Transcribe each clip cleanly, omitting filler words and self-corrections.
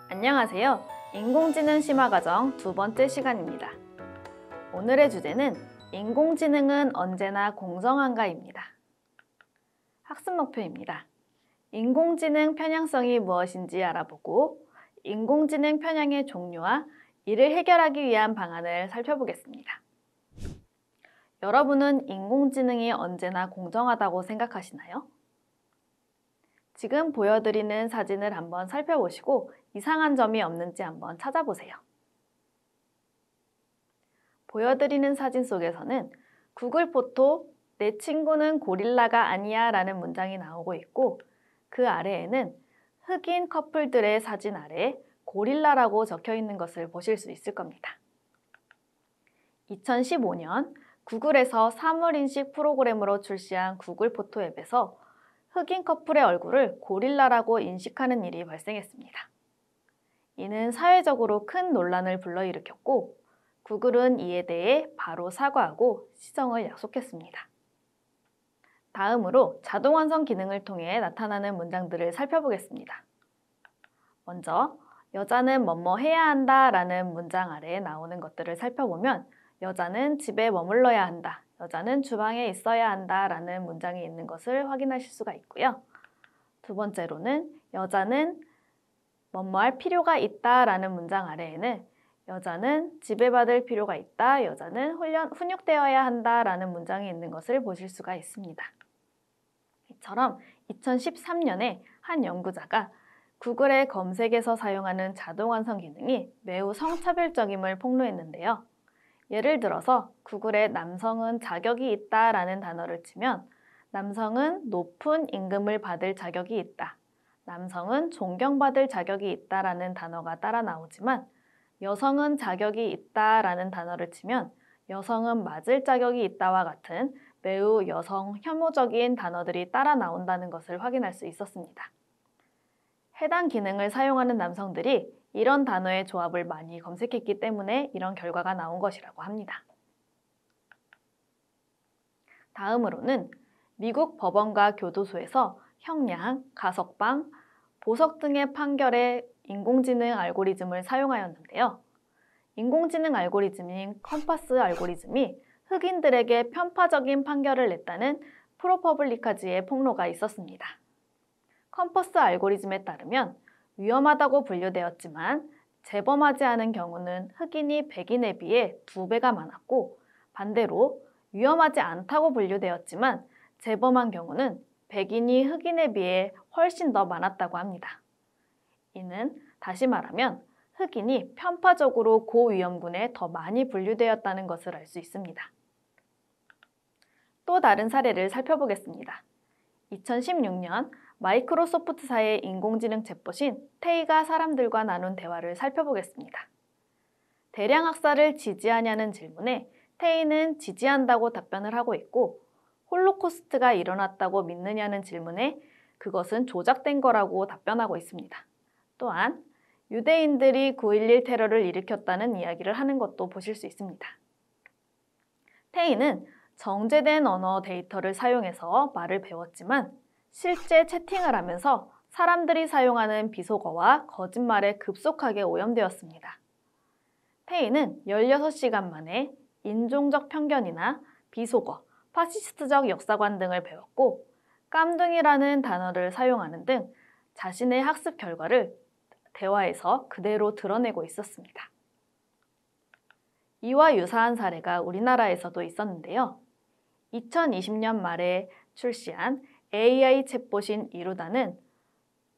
안녕하세요. 인공지능 심화과정 두 번째 시간입니다. 오늘의 주제는 인공지능은 언제나 공정한가입니다. 학습 목표입니다. 인공지능 편향성이 무엇인지 알아보고 인공지능 편향의 종류와 이를 해결하기 위한 방안을 살펴보겠습니다. 여러분은 인공지능이 언제나 공정하다고 생각하시나요? 지금 보여드리는 사진을 한번 살펴보시고 이상한 점이 없는지 한번 찾아보세요. 보여드리는 사진 속에서는 구글 포토 내 친구는 고릴라가 아니야 라는 문장이 나오고 있고 그 아래에는 흑인 커플들의 사진 아래 고릴라라고 적혀 있는 것을 보실 수 있을 겁니다. 2015년 구글에서 사물인식 프로그램으로 출시한 구글 포토 앱에서 흑인 커플의 얼굴을 고릴라라고 인식하는 일이 발생했습니다. 이는 사회적으로 큰 논란을 불러일으켰고 구글은 이에 대해 바로 사과하고 시정을 약속했습니다. 다음으로 자동완성 기능을 통해 나타나는 문장들을 살펴보겠습니다. 먼저 여자는 뭐뭐 해야 한다 라는 문장 아래에 나오는 것들을 살펴보면 여자는 집에 머물러야 한다, 여자는 주방에 있어야 한다 라는 문장이 있는 것을 확인하실 수가 있고요. 두 번째로는 여자는 뭐뭐 할 필요가 있다 라는 문장 아래에는 여자는 지배받을 필요가 있다, 여자는 훈육되어야 한다 라는 문장이 있는 것을 보실 수가 있습니다. 이처럼 2013년에 한 연구자가 구글의 검색에서 사용하는 자동완성 기능이 매우 성차별적임을 폭로했는데요. 예를 들어서 구글에 남성은 자격이 있다 라는 단어를 치면 남성은 높은 임금을 받을 자격이 있다, 남성은 존경받을 자격이 있다 라는 단어가 따라 나오지만 여성은 자격이 있다 라는 단어를 치면 여성은 맞을 자격이 있다와 같은 매우 여성 혐오적인 단어들이 따라 나온다는 것을 확인할 수 있었습니다. 해당 기능을 사용하는 남성들이 이런 단어의 조합을 많이 검색했기 때문에 이런 결과가 나온 것이라고 합니다. 다음으로는 미국 법원과 교도소에서 형량, 가석방, 보석 등의 판결에 인공지능 알고리즘을 사용하였는데요. 인공지능 알고리즘인 컴파스 알고리즘이 흑인들에게 편파적인 판결을 냈다는 프로퍼블리카지의 폭로가 있었습니다. 컴퍼스 알고리즘에 따르면 위험하다고 분류되었지만 재범하지 않은 경우는 흑인이 백인에 비해 2배가 많았고 반대로 위험하지 않다고 분류되었지만 재범한 경우는 백인이 흑인에 비해 훨씬 더 많았다고 합니다. 이는 다시 말하면 흑인이 편파적으로 고위험군에 더 많이 분류되었다는 것을 알 수 있습니다. 또 다른 사례를 살펴보겠습니다. 2016년 마이크로소프트사의 인공지능 챗봇인 테이가 사람들과 나눈 대화를 살펴보겠습니다. 대량 학살을 지지하냐는 질문에 테이는 지지한다고 답변을 하고 있고 홀로코스트가 일어났다고 믿느냐는 질문에 그것은 조작된 거라고 답변하고 있습니다. 또한 유대인들이 9.11 테러를 일으켰다는 이야기를 하는 것도 보실 수 있습니다. 테이는 정제된 언어 데이터를 사용해서 말을 배웠지만 실제 채팅을 하면서 사람들이 사용하는 비속어와 거짓말에 급속하게 오염되었습니다. 테이는 16시간 만에 인종적 편견이나 비속어, 파시스트적 역사관 등을 배웠고 깜둥이라는 단어를 사용하는 등 자신의 학습 결과를 대화에서 그대로 드러내고 있었습니다. 이와 유사한 사례가 우리나라에서도 있었는데요. 2020년 말에 출시한 AI 챗봇인 이루다는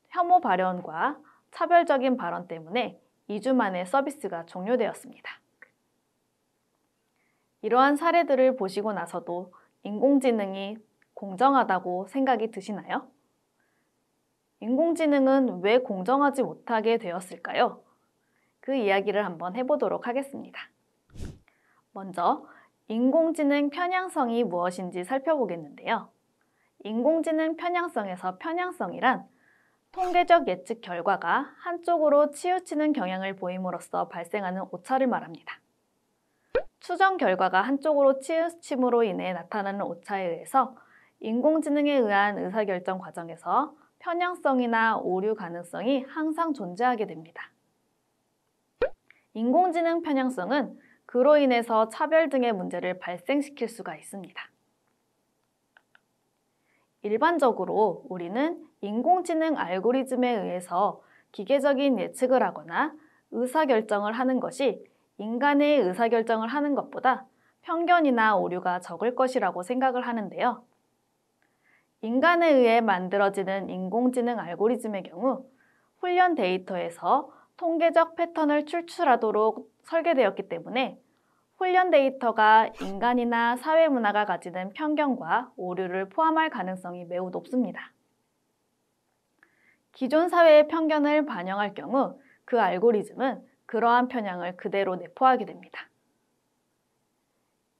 혐오 발언과 차별적인 발언 때문에 2주 만에 서비스가 종료되었습니다. 이러한 사례들을 보시고 나서도 인공지능이 공정하다고 생각이 드시나요? 인공지능은 왜 공정하지 못하게 되었을까요? 그 이야기를 한번 해보도록 하겠습니다. 먼저 인공지능 편향성이 무엇인지 살펴보겠는데요. 인공지능 편향성에서 편향성이란 통계적 예측 결과가 한쪽으로 치우치는 경향을 보임으로써 발생하는 오차를 말합니다. 추정 결과가 한쪽으로 치우침으로 인해 나타나는 오차에 의해서 인공지능에 의한 의사결정 과정에서 편향성이나 오류 가능성이 항상 존재하게 됩니다. 인공지능 편향성은 그로 인해서 차별 등의 문제를 발생시킬 수가 있습니다. 일반적으로 우리는 인공지능 알고리즘에 의해서 기계적인 예측을 하거나 의사결정을 하는 것이 인간의 의사결정을 하는 것보다 편견이나 오류가 적을 것이라고 생각을 하는데요. 인간에 의해 만들어지는 인공지능 알고리즘의 경우 훈련 데이터에서 통계적 패턴을 추출하도록 설계되었기 때문에 훈련 데이터가 인간이나 사회 문화가 가지는 편견과 오류를 포함할 가능성이 매우 높습니다. 기존 사회의 편견을 반영할 경우 그 알고리즘은 그러한 편향을 그대로 내포하게 됩니다.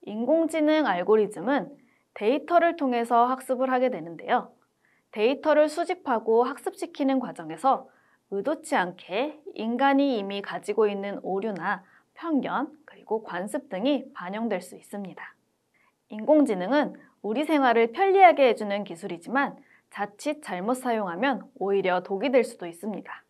인공지능 알고리즘은 데이터를 통해서 학습을 하게 되는데요. 데이터를 수집하고 학습시키는 과정에서 의도치 않게 인간이 이미 가지고 있는 오류나 편견, 그리고 관습 등이 반영될 수 있습니다. 인공지능은 우리 생활을 편리하게 해주는 기술이지만 자칫 잘못 사용하면 오히려 독이 될 수도 있습니다.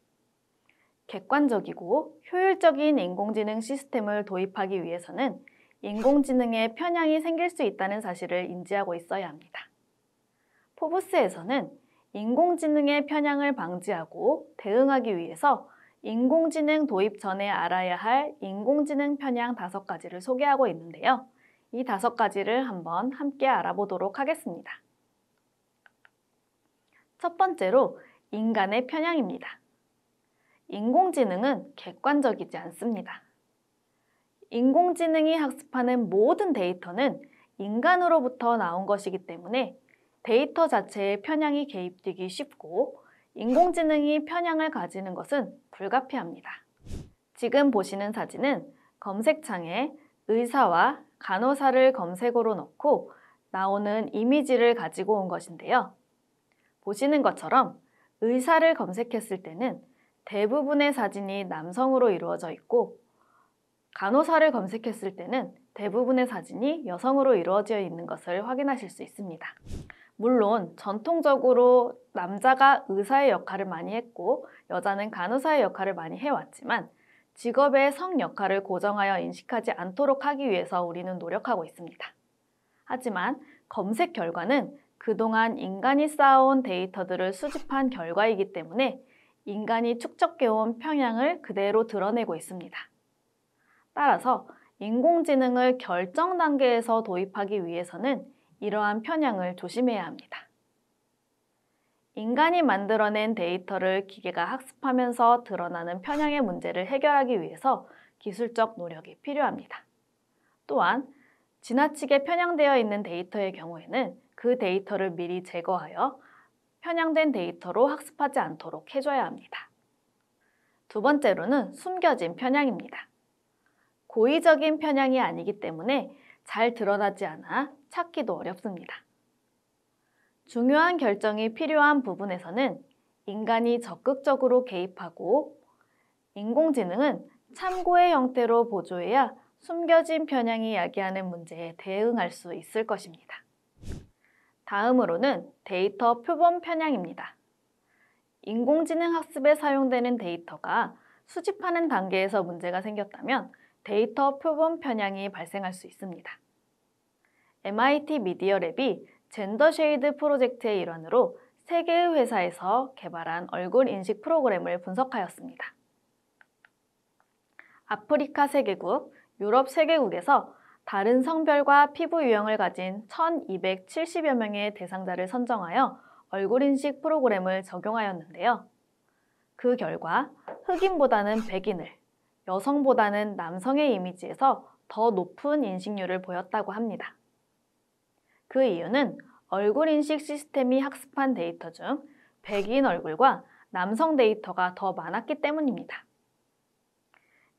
객관적이고 효율적인 인공지능 시스템을 도입하기 위해서는 인공지능에 편향이 생길 수 있다는 사실을 인지하고 있어야 합니다. 포브스에서는 인공지능의 편향을 방지하고 대응하기 위해서 인공지능 도입 전에 알아야 할 인공지능 편향 5가지를 소개하고 있는데요. 이 5가지를 한번 함께 알아보도록 하겠습니다. 첫 번째로 인간의 편향입니다. 인공지능은 객관적이지 않습니다. 인공지능이 학습하는 모든 데이터는 인간으로부터 나온 것이기 때문에 데이터 자체에 편향이 개입되기 쉽고 인공지능이 편향을 가지는 것은 불가피합니다. 지금 보시는 사진은 검색창에 의사와 간호사를 검색어로 넣고 나오는 이미지를 가지고 온 것인데요. 보시는 것처럼 의사를 검색했을 때는 대부분의 사진이 남성으로 이루어져 있고 간호사를 검색했을 때는 대부분의 사진이 여성으로 이루어져 있는 것을 확인하실 수 있습니다. 물론 전통적으로 남자가 의사의 역할을 많이 했고 여자는 간호사의 역할을 많이 해왔지만 직업의 성 역할을 고정하여 인식하지 않도록 하기 위해서 우리는 노력하고 있습니다. 하지만 검색 결과는 그동안 인간이 쌓아온 데이터들을 수집한 결과이기 때문에 인간이 축적해온 편향을 그대로 드러내고 있습니다. 따라서 인공지능을 결정 단계에서 도입하기 위해서는 이러한 편향을 조심해야 합니다. 인간이 만들어낸 데이터를 기계가 학습하면서 드러나는 편향의 문제를 해결하기 위해서 기술적 노력이 필요합니다. 또한 지나치게 편향되어 있는 데이터의 경우에는 그 데이터를 미리 제거하여 편향된 데이터로 학습하지 않도록 해줘야 합니다. 두 번째로는 숨겨진 편향입니다. 고의적인 편향이 아니기 때문에 잘 드러나지 않아 찾기도 어렵습니다. 중요한 결정이 필요한 부분에서는 인간이 적극적으로 개입하고 인공지능은 참고의 형태로 보조해야 숨겨진 편향이 야기하는 문제에 대응할 수 있을 것입니다. 다음으로는 데이터 표본 편향입니다. 인공지능 학습에 사용되는 데이터가 수집하는 단계에서 문제가 생겼다면 데이터 표본 편향이 발생할 수 있습니다. MIT 미디어랩이 젠더 쉐이드 프로젝트의 일환으로 3개의 회사에서 개발한 얼굴 인식 프로그램을 분석하였습니다. 아프리카 3개국, 유럽 3개국에서 다른 성별과 피부 유형을 가진 1270여 명의 대상자를 선정하여 얼굴 인식 프로그램을 적용하였는데요. 그 결과 흑인보다는 백인을, 여성보다는 남성의 이미지에서 더 높은 인식률을 보였다고 합니다. 그 이유는 얼굴 인식 시스템이 학습한 데이터 중 백인 얼굴과 남성 데이터가 더 많았기 때문입니다.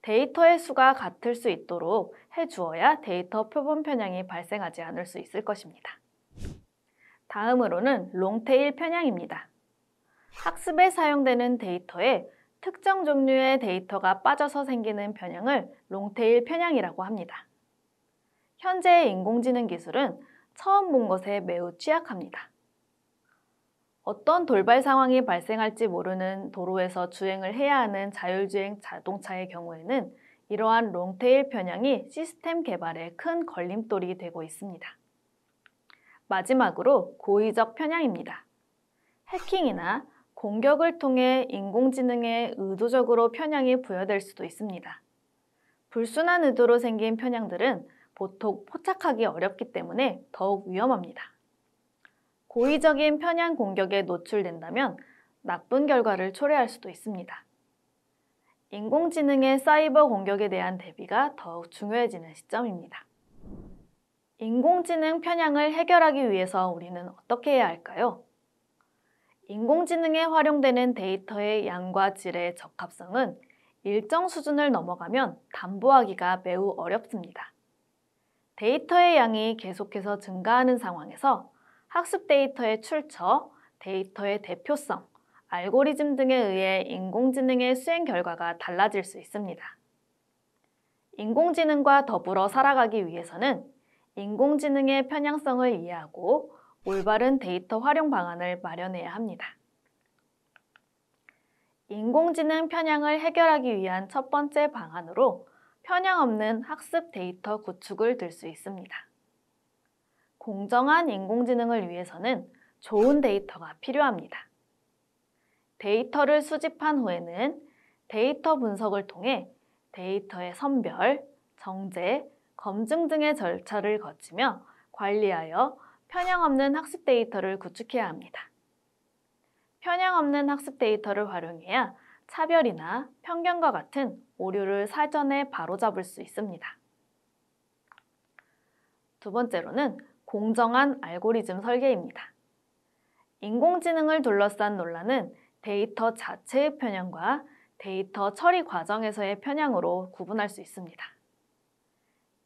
데이터의 수가 같을 수 있도록 해주어야 데이터 표본 편향이 발생하지 않을 수 있을 것입니다. 다음으로는 롱테일 편향입니다. 학습에 사용되는 데이터에 특정 종류의 데이터가 빠져서 생기는 편향을 롱테일 편향이라고 합니다. 현재의 인공지능 기술은 처음 본 것에 매우 취약합니다. 어떤 돌발 상황이 발생할지 모르는 도로에서 주행을 해야 하는 자율주행 자동차의 경우에는 이러한 롱테일 편향이 시스템 개발에 큰 걸림돌이 되고 있습니다. 마지막으로 고의적 편향입니다. 해킹이나 공격을 통해 인공지능에 의도적으로 편향이 부여될 수도 있습니다. 불순한 의도로 생긴 편향들은 보통 포착하기 어렵기 때문에 더욱 위험합니다. 고의적인 편향 공격에 노출된다면 나쁜 결과를 초래할 수도 있습니다. 인공지능의 사이버 공격에 대한 대비가 더욱 중요해지는 시점입니다. 인공지능 편향을 해결하기 위해서 우리는 어떻게 해야 할까요? 인공지능에 활용되는 데이터의 양과 질의 적합성은 일정 수준을 넘어가면 담보하기가 매우 어렵습니다. 데이터의 양이 계속해서 증가하는 상황에서 학습 데이터의 출처, 데이터의 대표성, 알고리즘 등에 의해 인공지능의 수행 결과가 달라질 수 있습니다. 인공지능과 더불어 살아가기 위해서는 인공지능의 편향성을 이해하고 올바른 데이터 활용 방안을 마련해야 합니다. 인공지능 편향을 해결하기 위한 첫 번째 방안으로 편향 없는 학습 데이터 구축을 들 수 있습니다. 공정한 인공지능을 위해서는 좋은 데이터가 필요합니다. 데이터를 수집한 후에는 데이터 분석을 통해 데이터의 선별, 정제, 검증 등의 절차를 거치며 관리하여 편향 없는 학습 데이터를 구축해야 합니다. 편향 없는 학습 데이터를 활용해야 차별이나 편견과 같은 오류를 사전에 바로잡을 수 있습니다. 두 번째로는 공정한 알고리즘 설계입니다. 인공지능을 둘러싼 논란은 데이터 자체의 편향과 데이터 처리 과정에서의 편향으로 구분할 수 있습니다.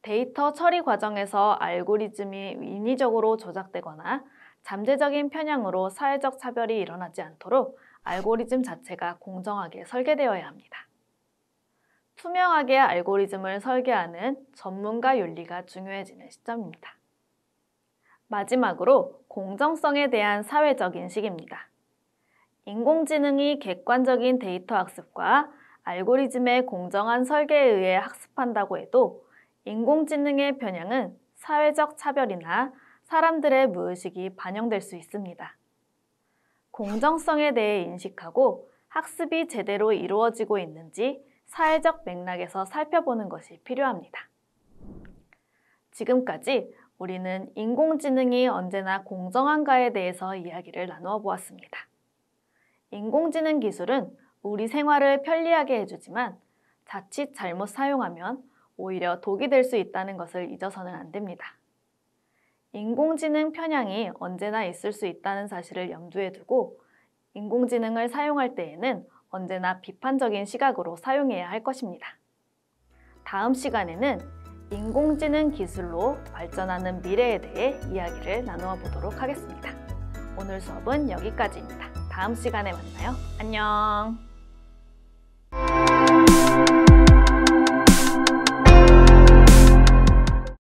데이터 처리 과정에서 알고리즘이 인위적으로 조작되거나 잠재적인 편향으로 사회적 차별이 일어나지 않도록 알고리즘 자체가 공정하게 설계되어야 합니다. 투명하게 알고리즘을 설계하는 전문가 윤리가 중요해지는 시점입니다. 마지막으로 공정성에 대한 사회적 인식입니다. 인공지능이 객관적인 데이터 학습과 알고리즘의 공정한 설계에 의해 학습한다고 해도 인공지능의 편향은 사회적 차별이나 사람들의 무의식이 반영될 수 있습니다. 공정성에 대해 인식하고 학습이 제대로 이루어지고 있는지 사회적 맥락에서 살펴보는 것이 필요합니다. 지금까지 우리는 인공지능이 언제나 공정한가에 대해서 이야기를 나누어 보았습니다. 인공지능 기술은 우리 생활을 편리하게 해주지만 자칫 잘못 사용하면 오히려 독이 될 수 있다는 것을 잊어서는 안 됩니다. 인공지능 편향이 언제나 있을 수 있다는 사실을 염두에 두고 인공지능을 사용할 때에는 언제나 비판적인 시각으로 사용해야 할 것입니다. 다음 시간에는 인공지능 기술로 발전하는 미래에 대해 이야기를 나누어 보도록 하겠습니다. 오늘 수업은 여기까지입니다. 다음 시간에 만나요. 안녕!